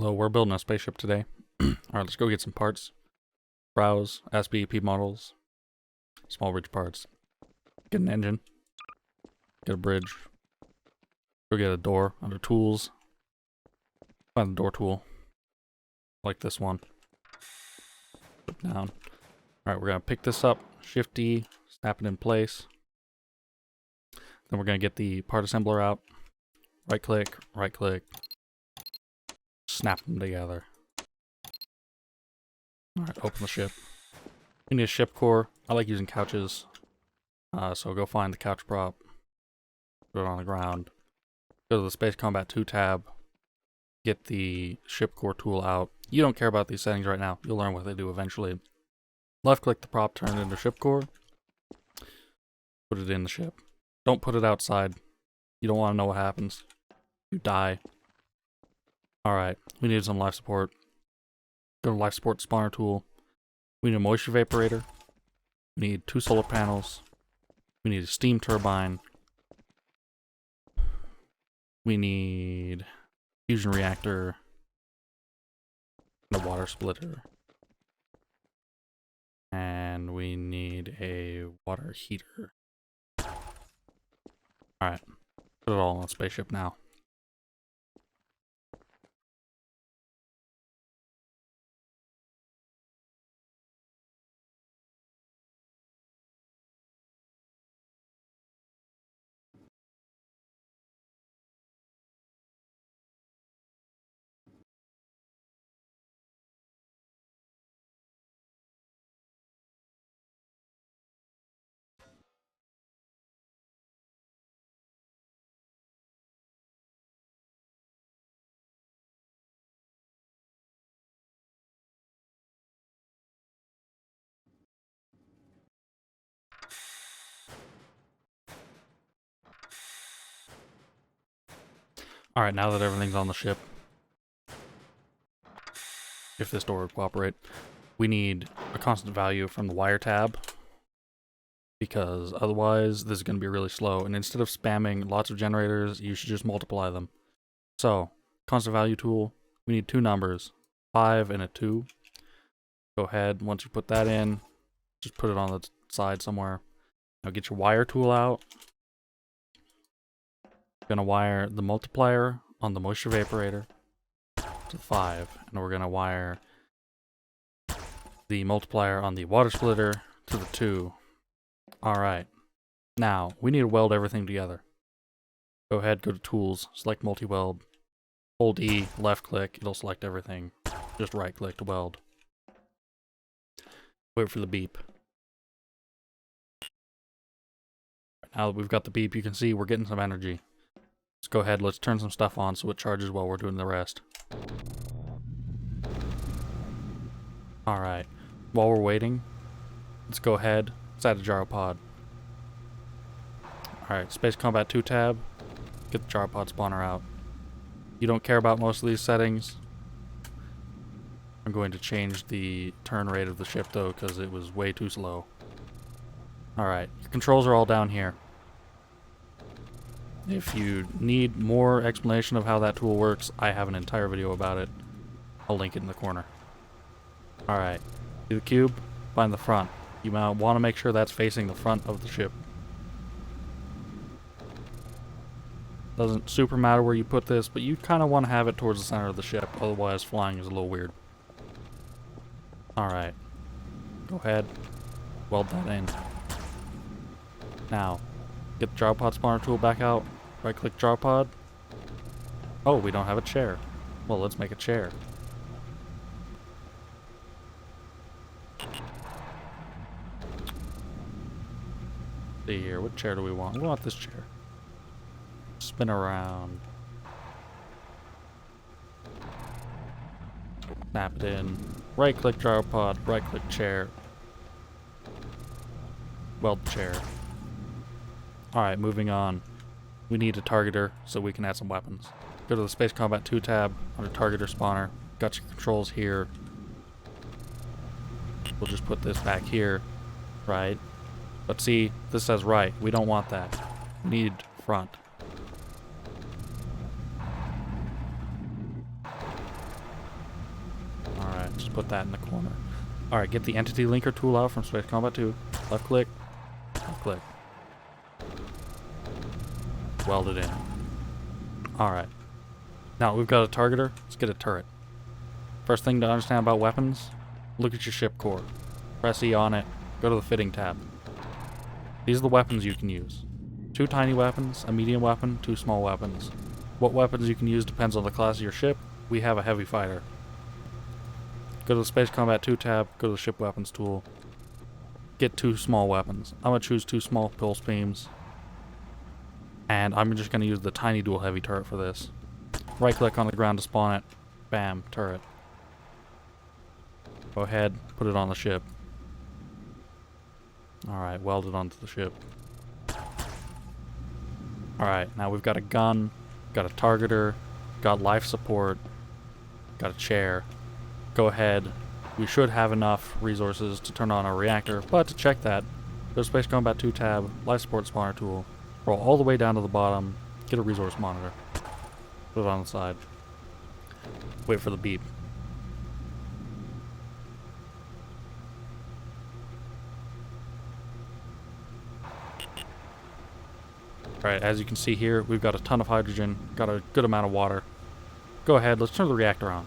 Hello, we're building a spaceship today. Alright, let's go get some parts. Browse, SBEP models, small ridge parts. Get an engine. Get a bridge. Go get a door under tools. Find the door tool. Like this one. Put it down. Alright, we're gonna pick this up, Shift D, snap it in place. Then we're gonna get the part assembler out. Right click, snap them together. Alright, open the ship. We need a ship core. I like using couches. So go find the couch prop. Put it on the ground. Go to the Space Combat 2 tab. Get the ship core tool out. You don't care about these settings right now. You'll learn what they do eventually. Left click the prop, turn it into ship core. Put it in the ship. Don't put it outside. You don't want to know what happens. You die. Alright, we need some life support. Go to life support spawner tool. We need a moisture vaporator. We need 2 solar panels. We need a steam turbine. We need fusion reactor. And a water splitter. And we need a water heater. Alright, put it all on the spaceship now. Alright, now that everything's on the ship, if this door would cooperate, we need a constant value from the wire tab, because otherwise this is going to be really slow, and instead of spamming lots of generators, you should just multiply them. So, constant value tool, we need 2 numbers, 5 and a 2. Go ahead, once you put that in, just put it on the side somewhere. Now get your wire tool out. Gonna wire the multiplier on the moisture vaporator to 5, and we're gonna wire the multiplier on the water splitter to the 2. Alright, now we need to weld everything together. Go ahead, go to tools, select multi-weld, hold E, left click, it'll select everything. Just right click to weld. Wait for the beep. Now that we've got the beep, you can see we're getting some energy. Let's go ahead, let's turn some stuff on so it charges while we're doing the rest. Alright, while we're waiting, let's go ahead, let's add a gyropod. Alright, Space Combat 2 tab, get the gyropod spawner out. You don't care about most of these settings. I'm going to change the turn rate of the ship though, because it was way too slow. Alright, your controls are all down here. If you need more explanation of how that tool works, I have an entire video about it. I'll link it in the corner. Alright, do the cube, find the front. You might want to make sure that's facing the front of the ship. Doesn't super matter where you put this, but you kind of want to have it towards the center of the ship, otherwise flying is a little weird. Alright, go ahead, weld that in. Now, get the gyropod spawner tool back out, right click gyropod. Oh, we don't have a chair. Well, let's make a chair. See here, what chair do we want? We want this chair. Spin around. Snap it in. Right click gyropod, right click chair. Weld chair. Alright, moving on. We need a targeter so we can add some weapons. Go to the Space Combat 2 tab under targeter spawner. Got your controls here. We'll just put this back here. Right. But see, this says right. We don't want that. We need front. put that in the corner. Alright, get the Entity Linker tool out from Space Combat 2. Left click. Left click. Weld it in. Alright. Now we've got a targeter. Let's get a turret. First thing to understand about weapons, look at your ship core. Press E on it. Go to the fitting tab. These are the weapons you can use. 2 tiny weapons, a medium weapon, 2 small weapons. What weapons you can use depends on the class of your ship. We have a heavy fighter. Go to the Space Combat 2 tab, go to the Ship Weapons tool. Get 2 small weapons. I'm going to choose 2 small pulse beams. And I'm just going to use the tiny dual heavy turret for this. Right click on the ground to spawn it. Bam, turret. Go ahead, put it on the ship. Alright, weld it onto the ship. Alright, now we've got a gun, got a targeter, got life support, got a chair. Go ahead. We should have enough resources to turn on our reactor, but to check that, go to Space Combat 2 tab, life support spawner tool, roll all the way down to the bottom, get a resource monitor. Put it on the side. Wait for the beep. Alright, as you can see here, we've got a ton of hydrogen, got a good amount of water. Go ahead, let's turn the reactor on.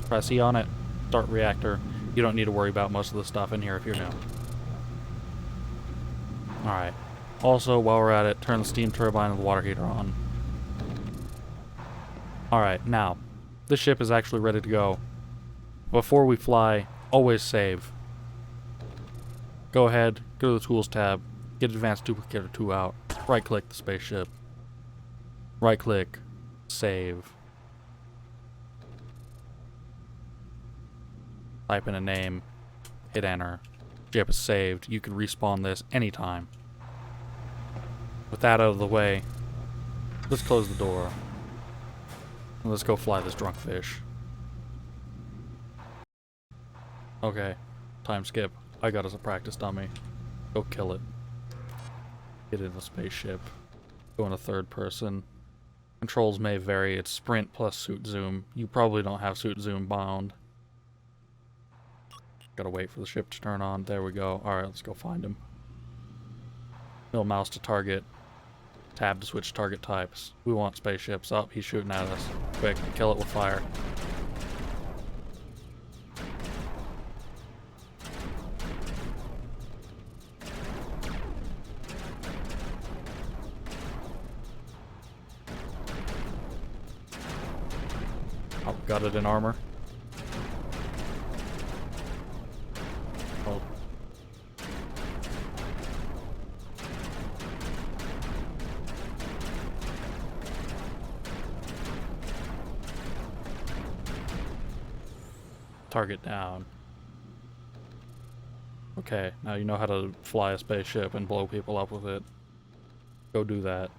Press E on it, start reactor. You don't need to worry about most of the stuff in here if you're new. Alright. Also, while we're at it, turn the steam turbine and the water heater on. Alright, now, this ship is actually ready to go. Before we fly, always save. Go ahead, go to the Tools tab, get Advanced Duplicator 2 out, right-click the spaceship. Right-click, save. Type in a name, hit enter. Ship is saved. You can respawn this anytime. With that out of the way, let's close the door. And let's go fly this drunk fish. Okay, time skip. I got us a practice dummy. Go kill it. Get in the spaceship. Go into third person. Controls may vary. It's sprint plus suit zoom. You probably don't have suit zoom bound. Gotta wait for the ship to turn on. There we go. Alright, let's go find him. Middle mouse to target. Tab to switch target types. We want spaceships. Oh, he's shooting at us. Quick, kill it with fire. Oh, got it in armor. Oh. Target down. Okay, now you know how to fly a spaceship and blow people up with it. Go do that.